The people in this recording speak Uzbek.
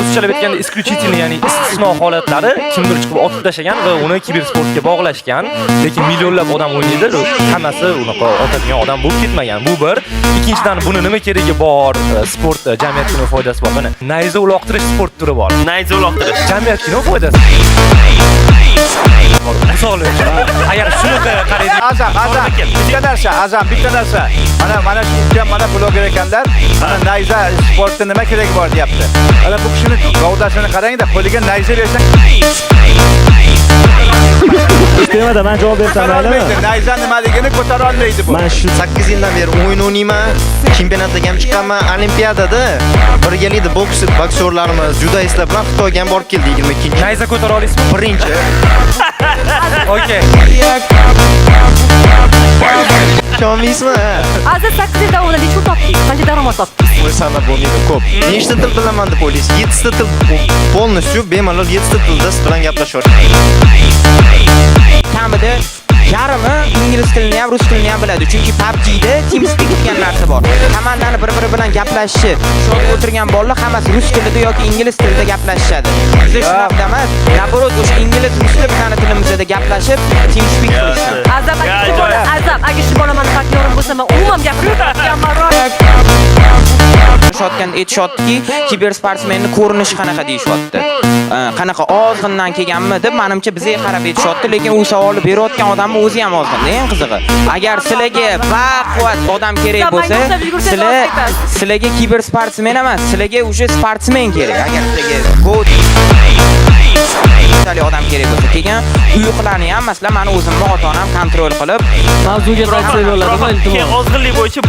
ruschalab aytganda исключительный, ya'ni istisno holatlari kimdir chiqib otib tashlagan va uni kibersportga bog'lashgan, lekin millionlab odam o'ynaydi, hammasi unaqa otadigan odam bo'lib ketmagan. Bu bir. Ikkinchidan buni nima keragi bor? Sport jamiyatga foydasi bor. Mana nayza uloqtirish sport turi bor. Nayza uloqtirish Jamiyatga foydasi. Misol uchun, agar shunaqa qaraydigan Azam, bitta narsa. Mana shu mana bloger ekanlar. Mana nayza sportda nima keragi bor deyapti. Ana bu kishini gavdasini qarang-da, qo'liga nayza bersang. Istemada men javob bersam maylimi? Nayza nimaligini ko'tara olmaydi bu. Men shu 8 yildan beri o'yin o'ynayman, chempionatlarga ham chiqqanman, olimpiadada birgalikda boksyorlarimiz, judoistlar bilan Xitoyga ham borib keldik 22-yil. nayza ko'tara olasizmi? Birinchi. Okay. Ishonmaysizmi? Aziz 8 yil davomida necha topdingiz? Qancha daromad topdingiz? O'y sanab bo'lmaydi, ko'p. Nechta til bilaman deb o'ylaysiz? 7 ta til polностью bemalol 7 ta tilda siz bilan gaplashyapman. Kamida yarmi ingliz tilini ham, rus tilini ham biladi. Chunki PUBG'da TeamSpeak degan narsa bor. Komandani bir-biri bilan gaplashishi, shu o'tirgan bolalar hammasi rus tilida yoki ingliz tilida gaplashishadi. Biz shunaqa emas. Naborot o'sha ingliz, rus tili bilan tilimizda gaplashib TeamSpeak qilishgan. Azam, agar shu bola mani partnyorim bo'lsa, men umuman gapirmayman. Shotgan aytishyaptiki, kibersportsmenni ko'rinishi qanaqa deyishyapti. Qanaqa ozg'indan kelganmi deb menimcha bizga qarab aytishyapti, lekin u savolni berayotgan odamni o'zi ham ozg'in. Eng qizig'i, agar sizlarga baquvvat odam kerak bo'lsa, sizlarga kibersportsmen emas, sizlarga o'sha sportsmen kerak. Agar sizlarga odam kerak bo'lsa, keyin uyqularni ham, masalan, meni o'zimni ota-onam kontrol qilib, mavzuga qaytsak bo'ladimi? ozg'inlik bo'yicha